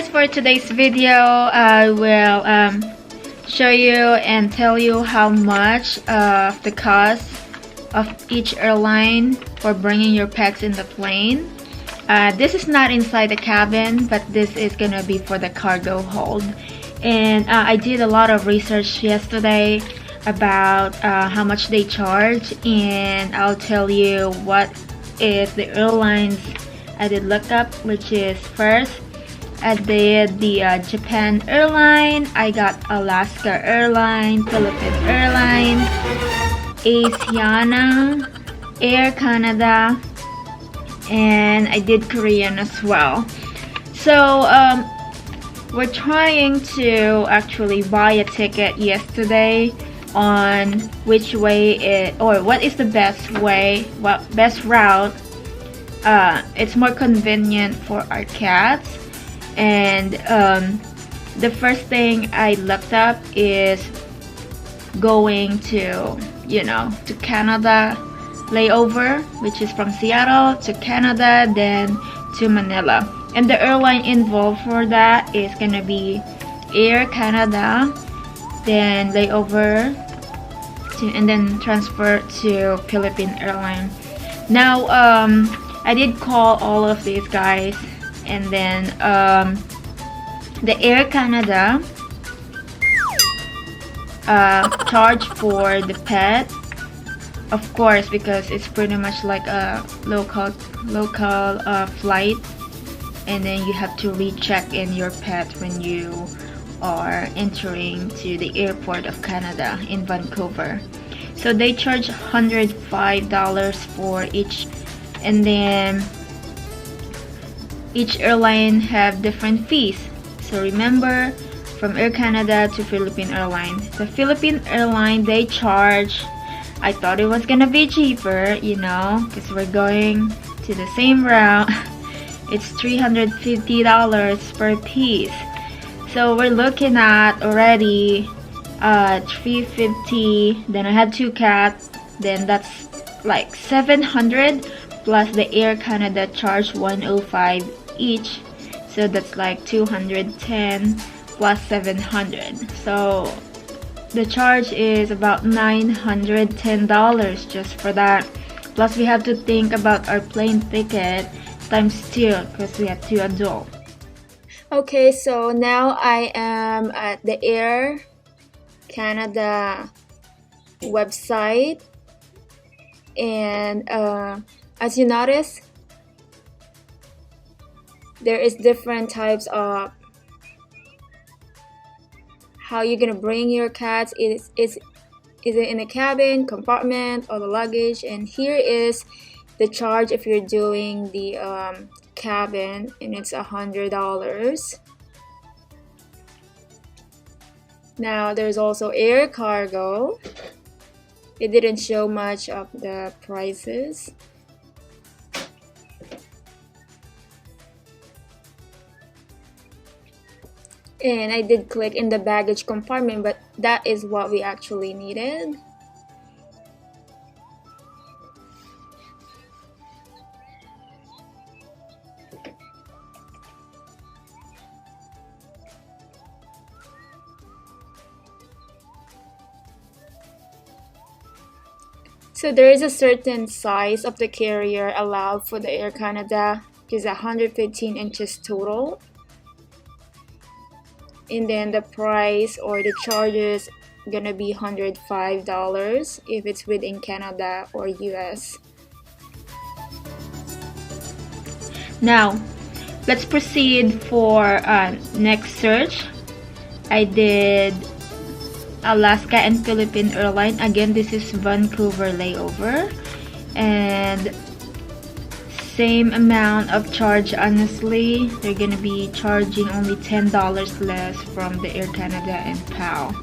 guys, for today's video, I will show you and tell you how much of the cost of each airline for bringing your pets in the plane. This is not inside the cabin, but this is gonna be for the cargo hold. And I did a lot of research yesterday about how much they charge, and I'll tell you what is the airlines I did look up, which is first I did the Japan Airline, I got Alaska Airline, Philippine Airlines, Asiana, Air Canada, and I did Korean as well. So we're trying to actually buy a ticket yesterday on which way or what is the best way, best route. It's more convenient for our cats. And the first thing I looked up is going to Canada layover, which is from Seattle to Canada, then to Manila. And the airline involved for that is gonna be Air Canada, then layover and then transfer to Philippine Airline. Now I did call all of these guys, and then the Air Canada charge for the pet, of course, because it's pretty much like a local flight, and then you have to recheck in your pet when you are entering to the airport of Canada in Vancouver. So they charge $105 for each, and then each airline have different fees. So remember, from Air Canada to Philippine Airlines, the Philippine Airline, they charge, I thought it was gonna be cheaper, because we're going to the same route. It's $350 per piece. So we're looking at already $350. Then I had 2 cats, then that's like $700, plus the Air Canada charge $105 each, so that's like $210 plus $700. So the charge is about $910 just for that. Plus we have to think about our plane ticket times 2 because we have 2 adults. Okay, so now I am at the Air Canada website, and as you notice, there is different types of how you're gonna bring your cats. Is it in a cabin, compartment, or the luggage? And here is the charge if you're doing the cabin, and it's $100. Now there's also air cargo. It didn't show much of the prices. And I did click in the baggage compartment, but that is what we actually needed. So there is a certain size of the carrier allowed for the Air Canada, which is 115 inches total. And then the price or the charges gonna be $105 if it's within Canada or US. Now let's proceed for next search. I did Alaska and Philippine Airline. Again, this is Vancouver layover, and same amount of charge. Honestly, they're gonna be charging only $10 less from the Air Canada and PAL.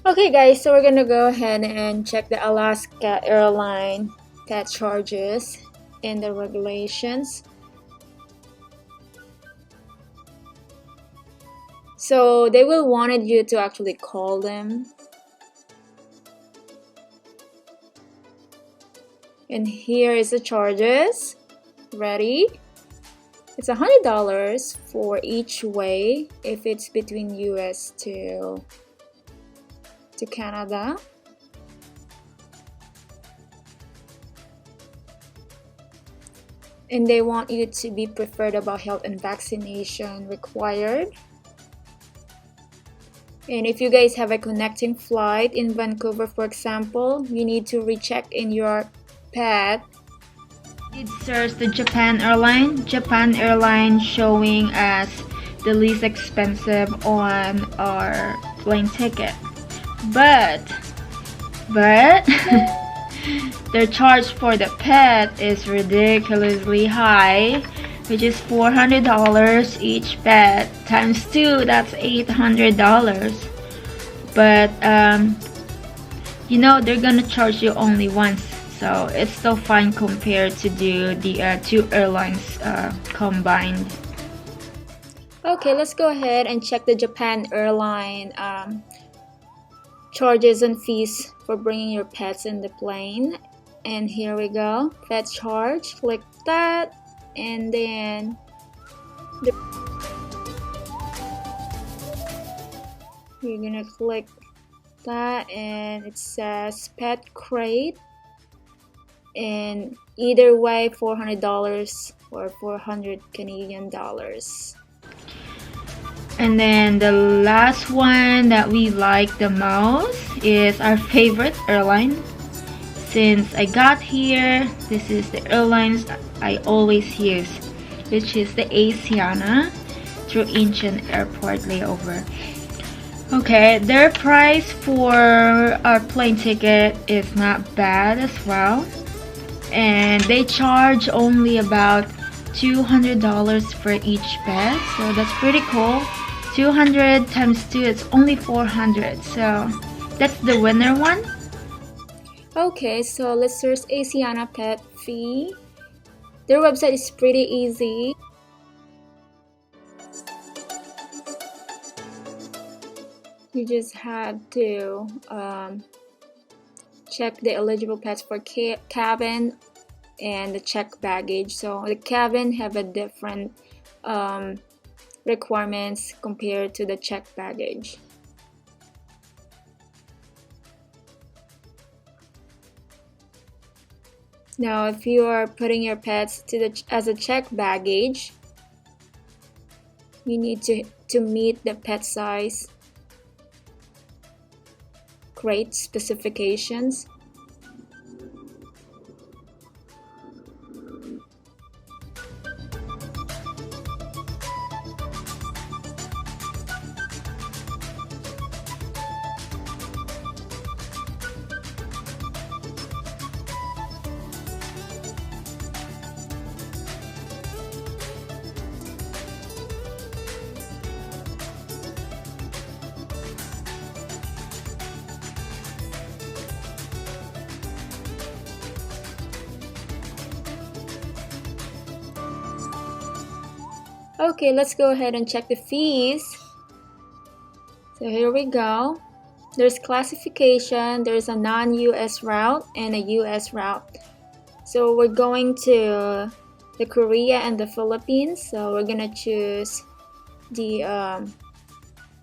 Okay guys, so we're gonna go ahead and check the Alaska Airline pet charges and the regulations. So they will wanted you to actually call them. And here is the charges. Ready? It's $100 for each way if it's between US to Canada. And they want you to be preferred about health and vaccination required. And if you guys have a connecting flight in Vancouver, for example, you need to recheck in your pet. It serves the Japan Airline. Japan Airline showing as the least expensive on our plane ticket. But their charge for the pet is ridiculously high, which is $400 each pet times 2, that's $800. But you know, they're gonna charge you only once, so it's still fine compared to do the two airlines combined. Okay, let's go ahead and check the Japan Airline charges and fees for bringing your pets in the plane. And here we go, pet charge, click that, and then you're gonna click that, and it says pet crate, and either way $400 or 400 Canadian dollars. And then the last one that we like the most is our favorite airline. Since I got here, this is the airlines I always use, which is the Asiana through Incheon Airport layover. Okay, their price for our plane ticket is not bad as well, and they charge only about $200 for each pet, so that's pretty cool. 200 times 2 is only 400, so that's the winner one. Okay, so let's search Asiana pet fee. Their website is pretty easy. You just have to check the eligible pets for cabin and the checked baggage. So the cabin have a different requirements compared to the checked baggage. Now, if you are putting your pets as a checked baggage, you need to meet the pet size crate specifications. Okay, let's go ahead and check the fees. So here we go. There's classification, there's a non-US route and a US route. So we're going to the Korea and the Philippines, so we're gonna choose the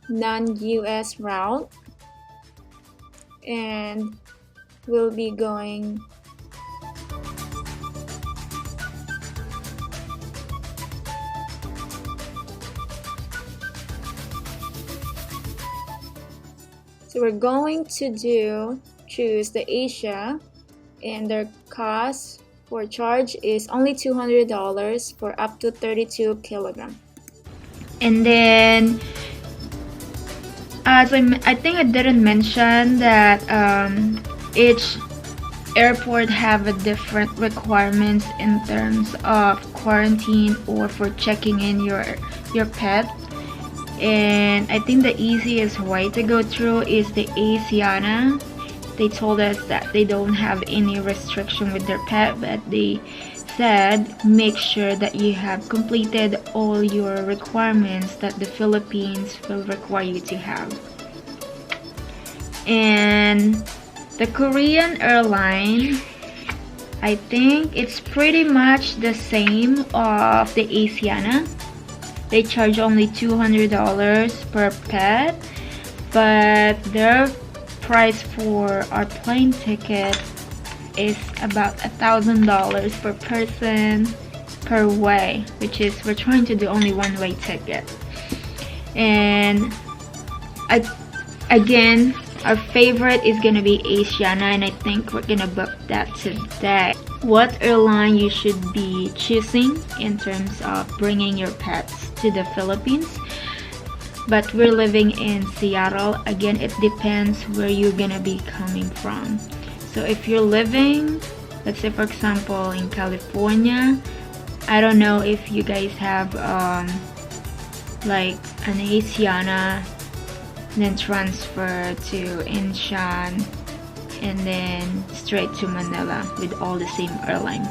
non-US route, and we'll be going So we're going to choose the Asia, and their cost for charge is only $200 for up to 32 kilograms. And then, as I think I didn't mention that each airport have a different requirements in terms of quarantine or for checking in your pet. And I think the easiest way to go through is the Asiana. They told us that they don't have any restriction with their pet, but they said make sure that you have completed all your requirements that the Philippines will require you to have. And the Korean airline, I think it's pretty much the same of the Asiana. They charge only $200 per pet, but their price for our plane ticket is about $1,000 per person per way, which is we're trying to do only one-way ticket. And again, our favorite is gonna be Asiana, and I think we're gonna book that today. What airline you should be choosing in terms of bringing your pets to the Philippines? But we're living in Seattle. Again, it depends where you're gonna be coming from. So if you're living, let's say for example in California, I don't know if you guys have like an Asiana, then transfer to Inshan, and then straight to Manila with all the same airline.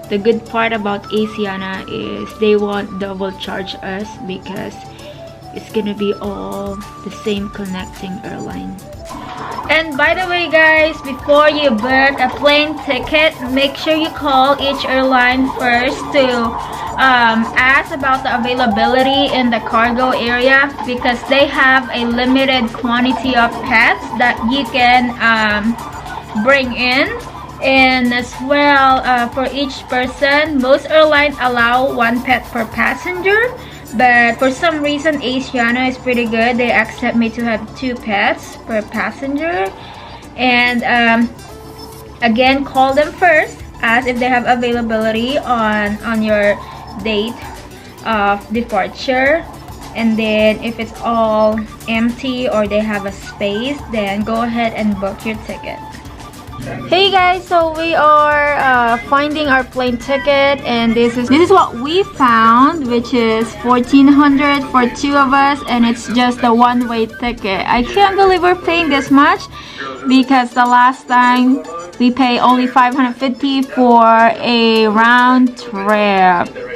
The good part about Asiana is they won't double charge us because it's gonna be all the same connecting airline. And by the way guys, before you book a plane ticket, make sure you call each airline first to ask about the availability in the cargo area, because they have a limited quantity of pets that you can bring in. And as well, for each person, most airlines allow 1 pet per passenger, but for some reason Asiana is pretty good. They accept me to have 2 pets per passenger. And again, call them first, ask if they have availability on your date of departure, and then if it's all empty or they have a space, then go ahead and book your ticket. Hey guys, so we are finding our plane ticket, and this is what we found, which is $1,400 for 2 of us, and it's just a one-way ticket. I can't believe we're paying this much, because the last time we paid only $550 for a round trip.